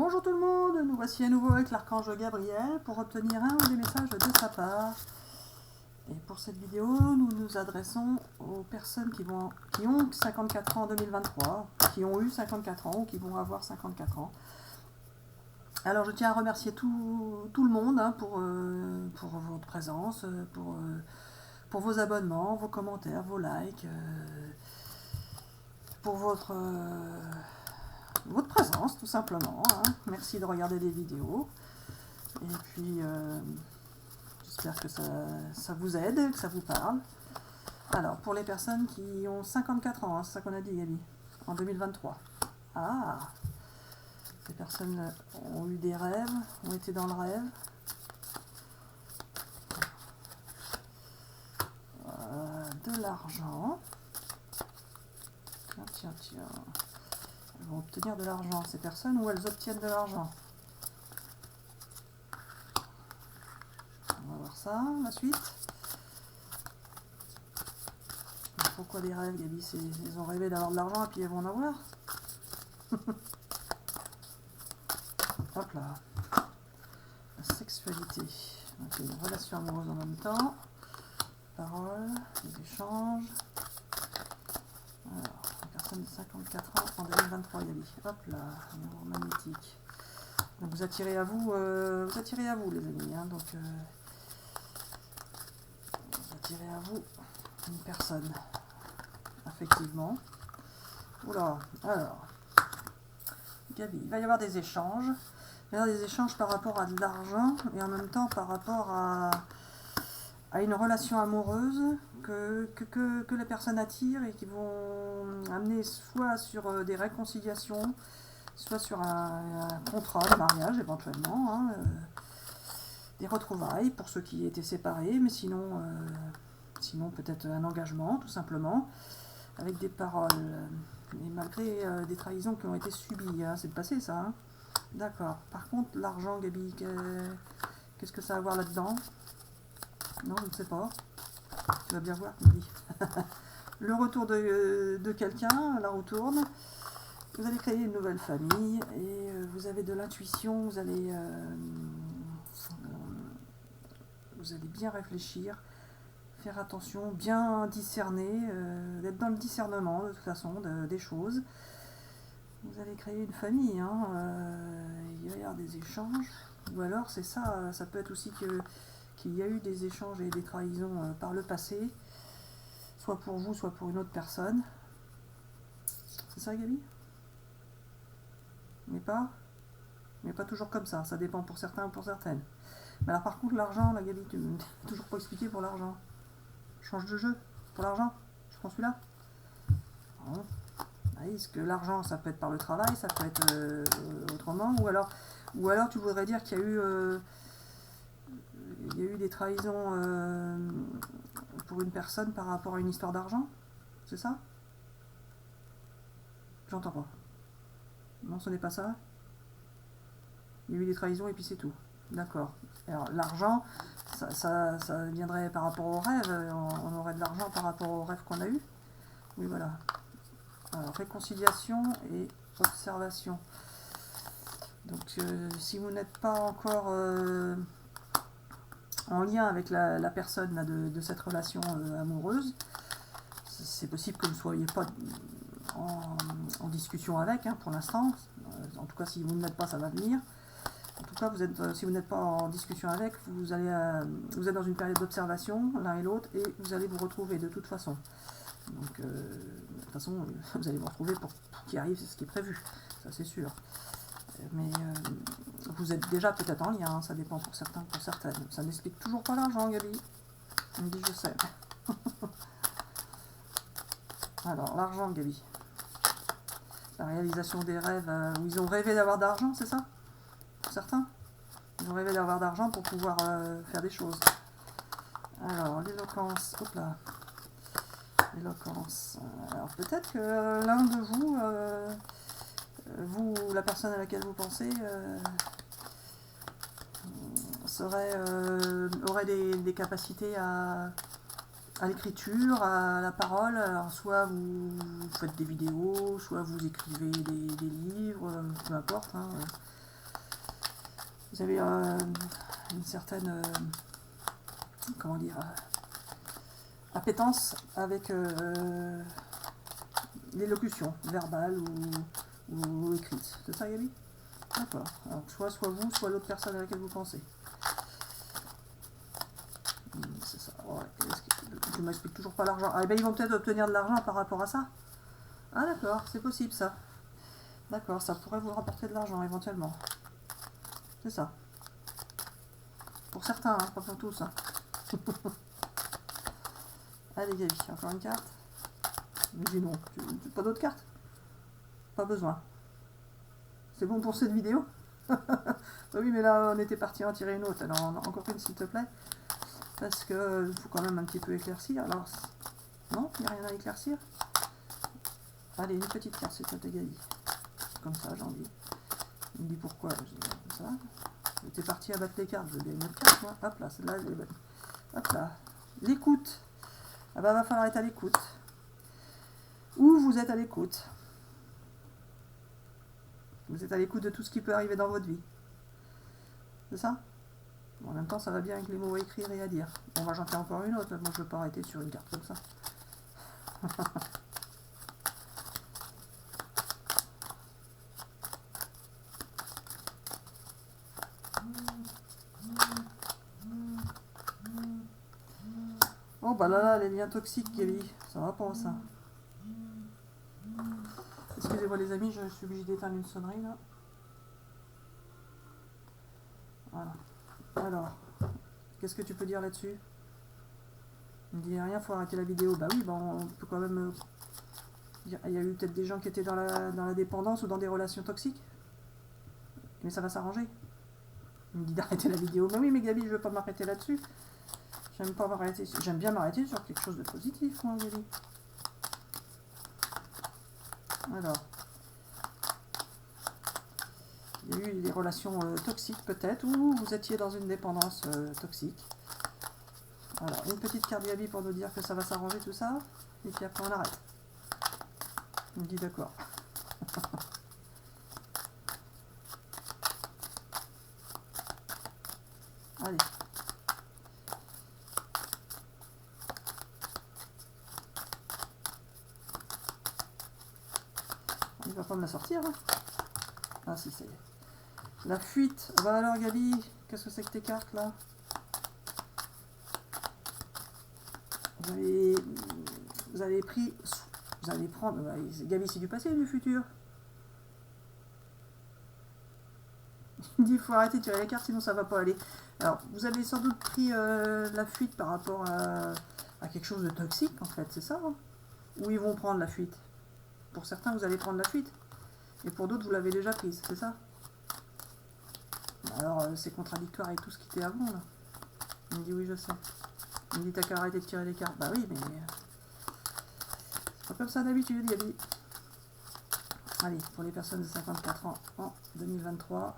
Bonjour tout le monde, nous voici à nouveau avec l'archange Gabriel pour obtenir un ou des messages de sa part. Et pour cette vidéo, nous nous adressons aux personnes qui ont 54 ans en 2023, qui ont eu 54 ans ou qui vont avoir 54 ans. Alors je tiens à remercier tout le monde pour votre présence, pour vos abonnements, vos commentaires, vos likes, pour votre présence tout simplement. Merci de regarder des vidéos. Et puis j'espère que ça vous aide, que ça vous parle. Alors pour les personnes qui ont 54 ans, c'est ça qu'on a dit Gabi, en 2023. Ah, ces personnes ont eu des rêves, ont été dans le rêve. De l'argent. Tiens. Elles vont obtenir de l'argent, ces personnes, ou elles obtiennent de l'argent. On va voir ça, la suite. Pourquoi des rêves, Gabi? Ils ont rêvé d'avoir de l'argent et puis elles vont en avoir. Hop là. La sexualité. Donc une relation amoureuse en même temps. Paroles, les échanges. Alors, une personne de 54 ans en 2023, Gabi. Hop là, amour magnétique. Donc vous attirez à vous, les amis. Donc vous attirez à vous une personne, effectivement. Oula, alors, Gabi, il va y avoir des échanges. Il va y avoir des échanges par rapport à de l'argent et en même temps par rapport à une relation amoureuse que les personnes attirent et qui vont amener soit sur des réconciliations, soit sur un contrat de mariage éventuellement, des retrouvailles pour ceux qui étaient séparés, mais sinon peut-être un engagement tout simplement, avec des paroles, et malgré des trahisons qui ont été subies, c'est le passé ça. D'accord. Par contre l'argent, Gabi, qu'est-ce que ça a à voir là-dedans? Non, je ne sais pas. Tu vas bien voir, Gabi. Le retour de quelqu'un, là on tourne. Vous allez créer une nouvelle famille et vous avez de l'intuition, vous allez bien réfléchir, faire attention, bien discerner, d'être dans le discernement de toute façon des choses. Vous allez créer une famille, il va y avoir des échanges, ou alors c'est ça, ça peut être aussi qu'il y a eu des échanges et des trahisons par le passé, soit pour vous, soit pour une autre personne. C'est ça, Gabi? Mais pas toujours comme ça dépend pour certains ou pour certaines. Mais alors par contre l'argent, la Gabi, tu m'as toujours pas expliqué pour l'argent. Change de jeu pour l'argent. Je prends celui-là. Bon. Est-ce que l'argent ça peut être par le travail, ça peut être autrement, ou alors tu voudrais dire qu'il y a eu des trahisons pour une personne par rapport à une histoire d'argent? C'est ça? J'entends pas. Non, ce n'est pas ça. Il y a eu des trahisons et puis c'est tout. D'accord. Alors l'argent, ça viendrait par rapport au rêve. On aurait de l'argent par rapport au rêve qu'on a eu. Oui, voilà. Alors, réconciliation et observation. Donc si vous n'êtes pas encore en lien avec la personne là, de cette relation amoureuse, c'est possible que vous ne soyez pas en discussion avec pour l'instant. En tout cas, si vous ne l'êtes pas, ça va venir. En tout cas, si vous n'êtes pas en discussion avec, vous êtes dans une période d'observation l'un et l'autre et vous allez vous retrouver de toute façon. Donc, de toute façon, vous allez vous retrouver pour qu'il arrive ce qui est prévu, ça c'est sûr. Mais vous êtes déjà peut-être en lien, ça dépend pour certains, pour certaines. Ça n'explique toujours pas l'argent, Gabi. On me dit, je sais. Alors, l'argent, Gabi. La réalisation des rêves où ils ont rêvé d'avoir d'argent, c'est ça? Pour certains, ils ont rêvé d'avoir d'argent pour pouvoir faire des choses. Alors, l'éloquence, hop là. L'éloquence. Alors, peut-être que l'un de vous, la personne à laquelle vous pensez, aurait des capacités à l'écriture, à la parole. Alors, soit vous faites des vidéos, soit vous écrivez des livres, peu importe. vous avez une certaine, comment dire, appétence avec l'élocution verbale ou écrite. C'est ça, Gabi? D'accord. Alors, soit vous, soit l'autre personne à laquelle vous pensez. C'est ça. Ouais. Tu m'expliques toujours pas l'argent. Ah, ben ils vont peut-être obtenir de l'argent par rapport à ça. Ah d'accord, c'est possible ça. D'accord, ça pourrait vous rapporter de l'argent éventuellement. C'est ça. Pour certains, hein, pas pour tous. Hein. Allez Gabi, encore une carte. Mais dis non, pas d'autres cartes? Pas besoin. C'est bon pour cette vidéo? Oui, mais là on était parti en tirer une autre. Alors encore une s'il te plaît. Parce que faut quand même un petit peu éclaircir. Alors, non, il n'y a rien à éclaircir. Allez, une petite carte, c'est toi, Gabi. Comme ça, j'ai envie. Il me dit pourquoi. Je dis comme ça. J'étais parti à battre les cartes. Je veux bien une autre carte, moi. Hop là, celle-là, je l'ai battue. Hop là. L'écoute. Ah bah, va falloir être à l'écoute. Où vous êtes à l'écoute? Vous êtes à l'écoute de tout ce qui peut arriver dans votre vie. C'est ça? Bon, en même temps, ça va bien avec les mots à écrire et à dire. On va j'en faire encore une autre. Moi, je ne veux pas arrêter sur une carte comme ça. Oh bah là, les liens toxiques, Gabi. Ça va pas, ça. Excusez-moi les amis, je suis obligée d'éteindre une sonnerie là. Voilà. Alors, qu'est-ce que tu peux dire là-dessus? Il me dit rien, faut arrêter la vidéo. Bah oui, bah on peut quand même dire. Il y a eu peut-être des gens qui étaient dans la dépendance ou dans des relations toxiques. Mais ça va s'arranger. Il me dit d'arrêter la vidéo. Mais oui, mais Gabi, je veux pas m'arrêter là-dessus. J'aime pas m'arrêter. J'aime bien m'arrêter sur quelque chose de positif, moi, Gabi. Alors. Il y a eu des relations toxiques peut-être, ou vous étiez dans une dépendance toxique. Alors, une petite carte Gabi pour nous dire que ça va s'arranger tout ça, et puis après on arrête. On me dit d'accord. Allez. Il va pas me la sortir, hein. Ah si, ça y est. La fuite. Bah alors Gabi, qu'est-ce que c'est que tes cartes là? Vous avez pris... Vous allez prendre... Bah, Gabi, c'est du passé ou du futur? Il me dit il faut arrêter de tirer les cartes sinon ça va pas aller. Alors, vous avez sans doute pris la fuite par rapport à quelque chose de toxique en fait, c'est ça hein? Ou ils vont prendre la fuite? Pour certains, vous allez prendre la fuite. Et pour d'autres, vous l'avez déjà prise, c'est ça? Alors, c'est contradictoire avec tout ce qui était avant, là. Il me dit, oui, je sais. Il me dit, t'as qu'à arrêter de tirer les cartes. Bah oui, mais... c'est pas comme ça d'habitude, Gabi. Allez, pour les personnes de 54 ans en 2023,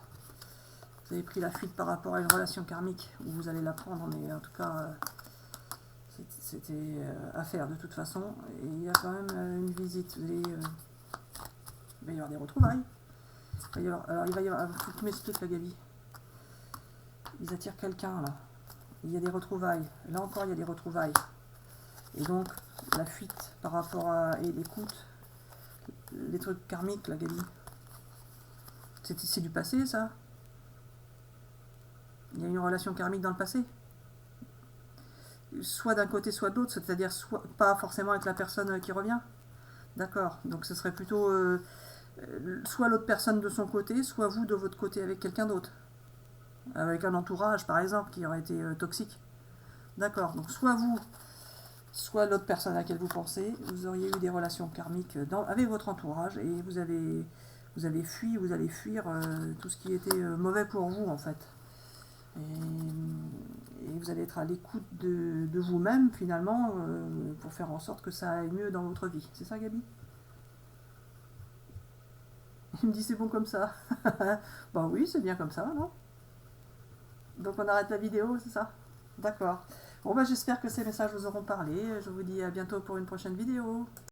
vous avez pris la fuite par rapport à une relation karmique, où vous allez la prendre, mais en tout cas, c'était à faire de toute façon. Et il y a quand même une visite. Vous allez, il va y avoir des retrouvailles. Alors, il va y avoir... Faut que tu m'expliques, la Gabi. Ils attirent quelqu'un, là. Il y a des retrouvailles. Là encore, il y a des retrouvailles. Et donc, la fuite par rapport à... Et l'écoute. Les trucs karmiques, la Gabi. C'est du passé, ça? Il y a une relation karmique dans le passé? Soit d'un côté, soit de l'autre, c'est-à-dire soit pas forcément avec la personne qui revient? D'accord. Donc, ce serait plutôt... soit l'autre personne de son côté, soit vous de votre côté avec quelqu'un d'autre. Avec un entourage, par exemple, qui aurait été toxique. D'accord. Donc, soit vous, soit l'autre personne à laquelle vous pensez, vous auriez eu des relations karmiques avec votre entourage et vous avez fui, vous allez fuir tout ce qui était mauvais pour vous, en fait. Et vous allez être à l'écoute de vous-même, finalement, pour faire en sorte que ça aille mieux dans votre vie. C'est ça, Gabi? Il me dit c'est bon comme ça. Bah oui, c'est bien comme ça, non? Donc on arrête la vidéo, c'est ça? D'accord. Bon bah j'espère que ces messages vous auront parlé. Je vous dis à bientôt pour une prochaine vidéo.